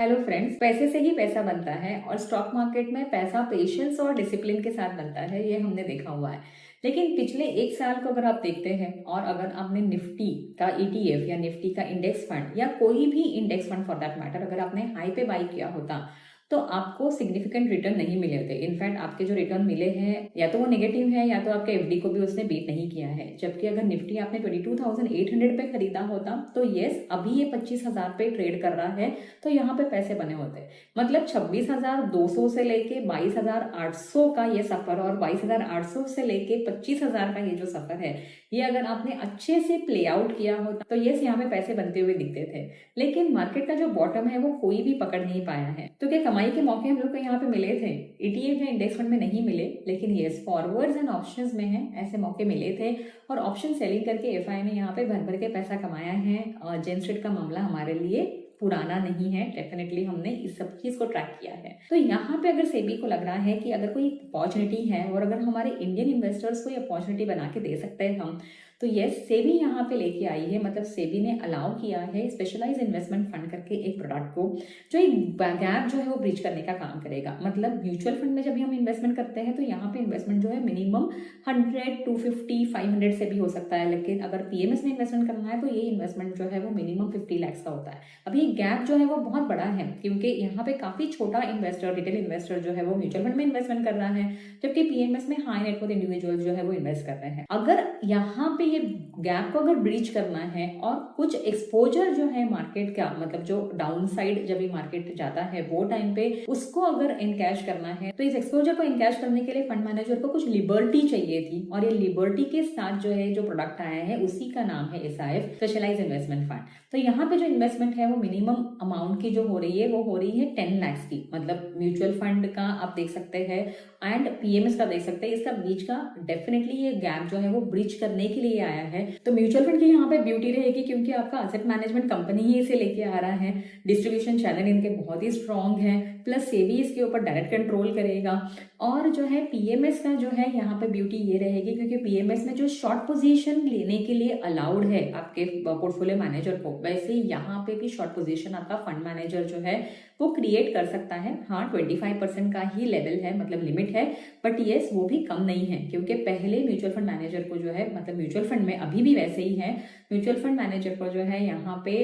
Hello friends, पैसे से ही पैसा बनता है और स्टॉक मार्केट में पैसा पेशेंस और डिसिप्लिन के साथ बनता है, ये हमने देखा हुआ है। लेकिन पिछले एक साल को अगर आप देखते हैं और अगर आपने निफ्टी का ईटीएफ या निफ्टी का इंडेक्स फंड या कोई भी index fund for that matter अगर आपने हाई पे बाई किया होता तो आपको सिग्निफिकेंट रिटर्न नहीं मिले होते। इनफैक्ट आपके जो रिटर्न मिले हैं या तो वो नेगेटिव है या तो आपके एफडी को भी उसने बीट नहीं किया है। जबकि अगर निफ्टी आपने 22,800 पे खरीदा होता तो यस, अभी ये 25,000 पे ट्रेड कर रहा है तो यहाँ पे पैसे बने होते। मतलब 26,200 से लेके 22,800 का ये सफर और 22,800 से लेके 25,000 का ये जो सफर है, ये अगर आपने अच्छे से प्ले आउट किया होता तो यस, यहाँ पे पैसे बनते हुए दिखते थे। लेकिन मार्केट का जो बॉटम है वो कोई भी पकड़ नहीं पाया है। तो क्या कमाई के मौके हम लोग को यहाँ पे मिले थे? ईटीएफ या इंडेक्स फंड में नहीं मिले, लेकिन यस, फॉरवर्ड्स एंड ऑप्शंस में है ऐसे मौके मिले थे। और ऑप्शन सेलिंग करके एफआई ने यहाँ पे भर भर के पैसा कमाया है। जेन स्ट्रीट का मामला हमारे लिए पुराना नहीं है, डेफिनेटली हमने इस सब चीज को ट्रैक किया है। तो यहाँ पे अगर सेबी को लग रहा है कि अगर कोई अपॉर्चुनिटी है और अगर हमारे इंडियन इन्वेस्टर्स को ये अपॉर्चुनिटी बना के दे सकते हैं हम, तो यस, सेबी यहाँ पे लेके आई है। मतलब सेबी ने अलाउ किया है स्पेशलाइज इन्वेस्टमेंट फंड करके एक प्रोडक्ट को, जो एक गैप जो है वो ब्रिज करने का काम करेगा। मतलब म्यूचुअल फंड में जब भी हम इन्वेस्टमेंट करते हैं तो यहाँ पे इन्वेस्टमेंट जो है मिनिमम 100, 250, 500 से भी हो सकता है। लेकिन अगर पीएमएस में इन्वेस्टमेंट करना है तो ये इन्वेस्टमेंट जो है वो मिनिमम 50 लाख का होता है। अभी गैप जो है वो बहुत बड़ा है क्योंकि यहाँ पे काफी छोटा इन्वेस्टर, रिटेल इन्वेस्टर जो है वो म्यूचुअल फंड में इन्वेस्टमेंट कर रहा है, जबकि पीएमएस में हाई नेटवर्थ इंडिविजुअल जो है वो इन्वेस्ट कर रहे हैं। अगर यहाँ पे ये गैप को अगर ब्रीच करना है और कुछ एक्सपोजर जो है मार्केट का, मतलब जो डाउन साइड जब भी मार्केट जाता है वो टाइम पे उसको अगर इनकैश करना है, तो इस एक्सपोजर को इनकैश करने के लिए फंड मैनेजर को कुछ लिबर्टी चाहिए थी। और ये लिबर्टी के साथ जो है जो प्रोडक्ट आया है उसी का नाम है एसआईएफ, स्पेशलाइज इन्वेस्टमेंट फंड। तो यहाँ पे जो इन्वेस्टमेंट है वो मिनिमम अमाउंट की जो हो रही है वो हो रही है 10 लाख की। मतलब म्यूचुअल फंड का आप देख सकते हैं एंड पीएमएस का देख सकते हैं, इसका बीच का डेफिनेटली ये गैप जो है वो ब्रिज करने के लिए आया है। तो म्यूचुअल फंड की यहाँ पे ब्यूटी रहेगी क्योंकि आपका असेट मैनेजमेंट कंपनी ही इसे लेके आ रहा है, डिस्ट्रीब्यूशन चैनल इनके बहुत ही स्ट्रांग है, प्लस सेबी इसके ऊपर डायरेक्ट कंट्रोल करेगा। और जो है पीएमएस का जो है यहाँ पे ब्यूटी ये रहेगी क्योंकि पीएमएस में जो शॉर्ट पोजीशन लेने के लिए अलाउड है आपके पोर्टफोलियो मैनेजर को, वैसे यहाँ पे भी शॉर्ट पोजीशन आपका फंड मैनेजर जो है वो क्रिएट कर सकता है। हाँ, 25% का ही लेवल है, मतलब लिमिट है, बट यस वो भी कम नहीं है क्योंकि पहले म्यूचुअल फंड मैनेजर को जो है, मतलब म्यूचुअल फंड में अभी भी वैसे ही है, म्यूचुअल फंड मैनेजर को जो है यहाँ पे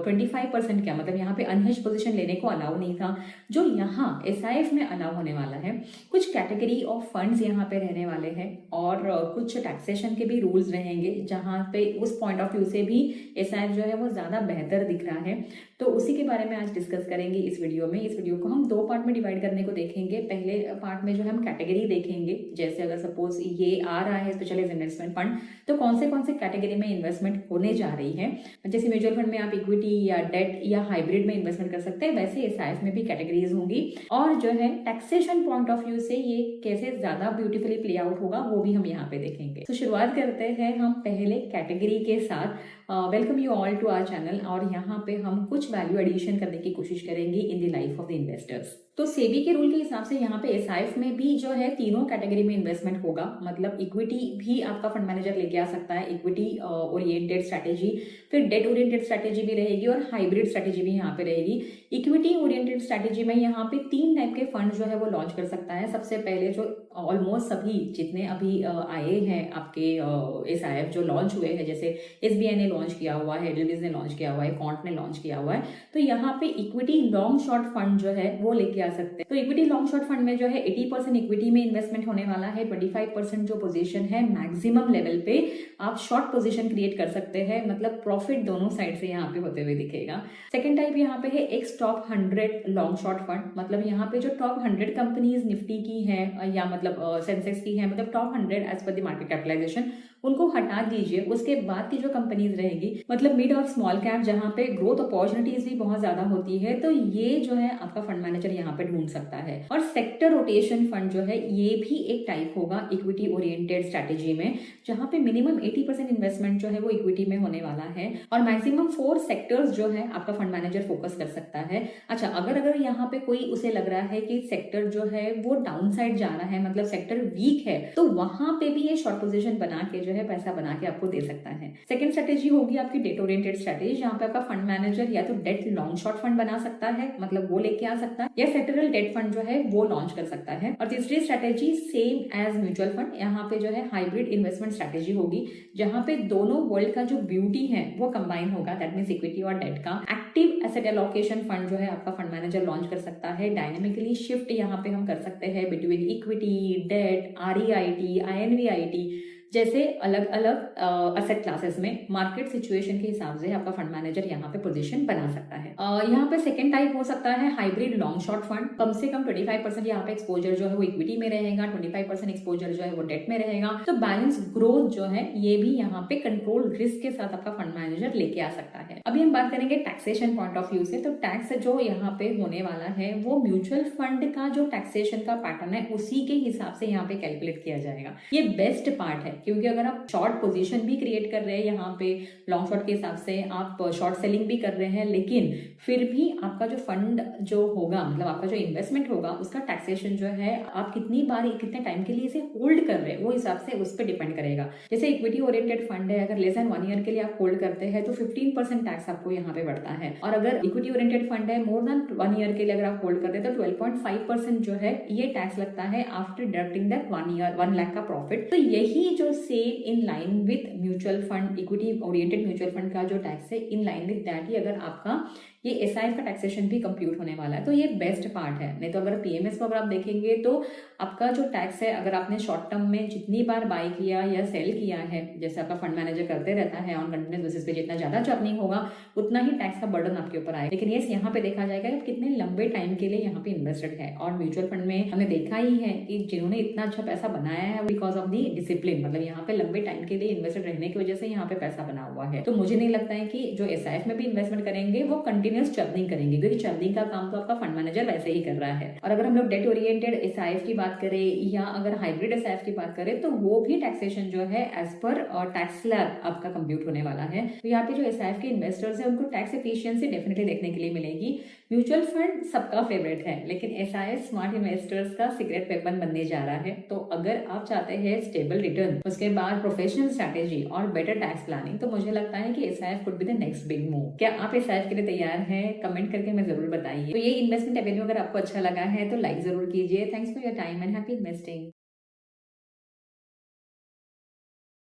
25% क्या, मतलब यहाँ पे अनहेज पोजीशन लेने को अलाउ नहीं था, जो यहाँ एसआईएफ में अलाउ होने वाला है। कुछ कैटेगरी ऑफ फंड्स यहाँ पे रहने वाले हैं और कुछ टैक्सेशन के भी रूल्स रहेंगे जहाँ पे उस पॉइंट ऑफ व्यू से भी एसआईएफ जो है वो ज्यादा बेहतर दिख रहा है। तो उसी के बारे में आज डिस्कस करेंगे इस वीडियो में। इस वीडियो को हम दो पार्ट में डिवाइड करने को देखेंगे। पहले पार्ट में जो हम कैटेगरी देखेंगे, जैसे अगर सपोज ये आ रहा है स्पेशलाइज इन्वेस्टमेंट फंड, तो कौन से कैटेगरी में इन्वेस्टमेंट होने जा रही है। जैसे म्यूचुअल फंड में आप इक्विटी या डेट या हाइब्रिड में इन्वेस्टमेंट कर सकते हैं, वैसे एसआईएफ में भी कैटेगरीज होंगी। और जो है टैक्सेशन पॉइंट ऑफ व्यू से ये कैसे ज्यादा ब्यूटीफुली प्ले आउट होगा वो भी हम यहाँ पे देखेंगे। तो शुरुआत करते हैं हम पहले कैटेगरी के साथ। Welcome you all to our channel, और यहाँ पे हम कुछ वैल्यू एडिशन करने की कोशिश करेंगे in the life of the investors. तो सेबी के रूल के हिसाब से यहाँ पे एसआईएफ में भी जो है तीनों कैटेगरी में इन्वेस्टमेंट होगा। मतलब इक्विटी भी आपका फंड मैनेजर लेके आ सकता है, इक्विटी ओरिएंटेड स्ट्रैटेजी, फिर डेट ओरिएंटेड स्ट्रैटेजी भी रहेगी और हाइब्रिड स्ट्रैटेजी भी यहाँ पे रहेगी। इक्विटी ओरिएंटेड स्ट्रैटेजी में यहाँ पे 3 टाइप के फंड जो है वो लॉन्च कर सकता है। सबसे पहले जो ऑलमोस्ट सभी जितने अभी आए हैं आपके एसआईएफ जो लॉन्च हुए हैं, जैसे एसबीआई ने लॉन्च किया हुआ है, एडलबीज ने लॉन्च किया हुआ है, कॉन्ट ने लॉन्च किया हुआ है, तो यहाँ पे इक्विटी लॉन्ग शॉर्ट फंड जो है वो लेके आ सकते हैं। तो इक्विटी लॉन्ग शॉर्ट फंड में जो है 80% इक्विटी में इन्वेस्टमेंट होने वाला है, 25% जो पोजीशन है मैक्सिमम लेवल पे आप शॉर्ट पोजीशन क्रिएट कर सकते हैं, मतलब प्रॉफिट दोनों साइड से यहाँ पे होते हुए दिखेगा। सेकंड टाइप यहाँ पे है x top 100 long short fund. मतलब यहाँ पे जो टॉप 100 कंपनीज निफ्टी की है या मतलब सेंसेक्स की है, मतलब top 100 as per the market capitalisation, उनको हटा दीजिए। उसके बाद की जो कंपनीज रहेगी, मतलब मिड और स्मॉल कैप, जहां पे ग्रोथ अपॉर्चुनिटीज भी बहुत ज्यादा होती है, तो ये जो है आपका फंड मैनेजर यहाँ पे ढूंढ सकता है। और सेक्टर रोटेशन फंड जो है ये भी एक टाइप होगा इक्विटी ओरिएंटेड स्ट्रैटेजी में, जहां पे मिनिमम 80% इन्वेस्टमेंट जो है वो इक्विटी में होने वाला है और मैक्सिमम 4 सेक्टर्स जो है आपका फंड मैनेजर फोकस कर सकता है। अच्छा, अगर यहाँ पे कोई उसे लग रहा है कि सेक्टर जो है वो डाउन साइड जा रहा है, मतलब सेक्टर वीक है, तो वहां पे भी ये शॉर्ट पोजीशन बना के जो जो है पैसा बना के आपको दे सकता है। सेकंड स्ट्रेटेजी होगी आपकी डेट ओरिएंटेड स्ट्रेटेजी, जहाँ पे आपका फंड मैनेजर या तो डेट लॉन्ग शॉर्ट फंड बना सकता है, मतलब वो लेके आ सकता है, या सेक्टरल डेट फंड जो है वो लॉन्च कर सकता है। और तीसरी strategy same as mutual fund, यहाँ पे जो है हाइब्रिड इन्वेस्टमेंट स्ट्रेटेजी होगी, जहाँ पे दोनों वर्ल्ड का जो ब्यूटी है वो कंबाइन होगा, दैट मीन्स इक्विटी और डेट का। एक्टिव एसेट एलोकेशन फंड जो है आपका फंड मैनेजर लॉन्च कर सकता है। डायनेमिकली शिफ्ट यहाँ पे हम कर सकते हैं between equity, debt, REIT, INVIT जैसे अलग अलग असेट क्लासेस में मार्केट सिचुएशन के हिसाब से आपका फंड मैनेजर यहाँ पे पोजीशन बना सकता है। यहाँ पे सेकंड टाइप हो सकता है हाइब्रिड लॉन्ग शॉर्ट फंड। कम से कम 25% यहाँ पे एक्सपोजर जो है वो इक्विटी में रहेगा, 25% एक्सपोजर जो है वो डेट में रहेगा। तो बैलेंस ग्रोथ जो है ये भी यहाँ पे कंट्रोल रिस्क के साथ आपका फंड मैनेजर लेके आ सकता है। अभी हम बात करेंगे टैक्सेशन पॉइंट ऑफ व्यू से। तो टैक्स जो यहाँ पे होने वाला है वो म्यूचुअल फंड का जो टैक्सेशन का पैटर्न है उसी के हिसाब से यहाँ पे कैलकुलेट किया जाएगा। ये बेस्ट पार्ट है, क्योंकि अगर आप शॉर्ट पोजीशन भी क्रिएट कर रहे हैं यहाँ पे लॉन्ग शॉर्ट के हिसाब से, आप शॉर्ट सेलिंग भी कर रहे हैं, लेकिन फिर भी आपका जो फंड जो होगा, मतलब आपका जो इन्वेस्टमेंट होगा उसका टैक्सेशन जो है आप कितनी बार कितने टाइम के लिए इसे होल्ड कर रहे हैं वो हिसाब से उस पर डिपेंड करेगा। जैसे इक्विटी ओरिएंटेड फंड है, अगर लेस देन 1 ईयर के लिए आप होल्ड करते हैं तो 15% टैक्स आपको यहाँ पे बढ़ता है। और अगर इक्विटी ओरिएंटेड फंड है मोर देन 1 ईयर के लिए अगर आप होल्ड करते हैं तो 12.5% जो है ये टैक्स लगता है आफ्टर डिडक्टिंग दैट 1 लाख का प्रॉफिट। तो यही जो same in line with mutual fund, equity oriented mutual fund का जो टैक्स है in line with that he अगर आपका ये SIF का टैक्सेशन भी कंप्यूट होने वाला है। तो ये बेस्ट पार्ट है। नहीं तो अगर PMS को अगर आप देखेंगे तो आपका जो टैक्स है, अगर आपने शॉर्ट टर्म में जितनी बार बाय किया या सेल किया है, जैसे आपका फंड मैनेजर करते रहता है ऑन कंटिन्यूस बेसिस पे, जितना ज्यादा चर्निंग होगा उतना ही टैक्स का बर्डन आपके ऊपर आएगा। लेकिन ये यहाँ पे देखा जाएगा कि कितने लंबे टाइम के लिए यहाँ पे इन्वेस्टेड है। और म्यूचुअल फंड में हमने देखा ही है कि जिन्होंने इतना अच्छा पैसा बनाया है बिकॉज ऑफ दी डिसिप्लिन, मतलब यहाँ पे लंबे टाइम के लिए इन्वेस्टेड रहने की वजह से यहाँ पे पैसा बना हुआ है। तो मुझे नहीं लगता है कि जो SIF में भी इन्वेस्टमेंट करेंगे वो कंटिन्यूस चर्निंग करेंगे, क्योंकि चर्निंग का काम तो आपका फंड मैनेजर वैसे ही कर रहा है। और अगर हम लोग डेट ओरिएंटेड SIF की बात करें या अगर हाइब्रिड SIF की बात करें तो वो भी टैक्सेशन जो है एज पर टैक्स स्लैब आपका कंप्यूट होने वाला है। तो यहाँ पे जो SIF के इन्वेस्टर्स है उनको टैक्स एफिशिएंसी डेफिनेटली देखने के लिए मिलेगी। म्यूचुअल फंड सबका फेवरेट है, लेकिन SIF स्मार्ट इन्वेस्टर्स का सीक्रेट वेपन बनने जा रहा है। तो अगर आप चाहते हैं स्टेबल रिटर्न, उसके बाद प्रोफेशनल स्ट्रैटेजी और बेटर टैक्स प्लानिंग, तो मुझे लगता है कि SIF could be the next big move. क्या आप SIF के लिए तैयार हैं? कमेंट करके हमें जरूर बताइए। तो ये इन्वेस्टमेंट एवेन्यू अगर आपको अच्छा लगा है तो लाइक जरूर कीजिए। Thanks for your time and happy investing.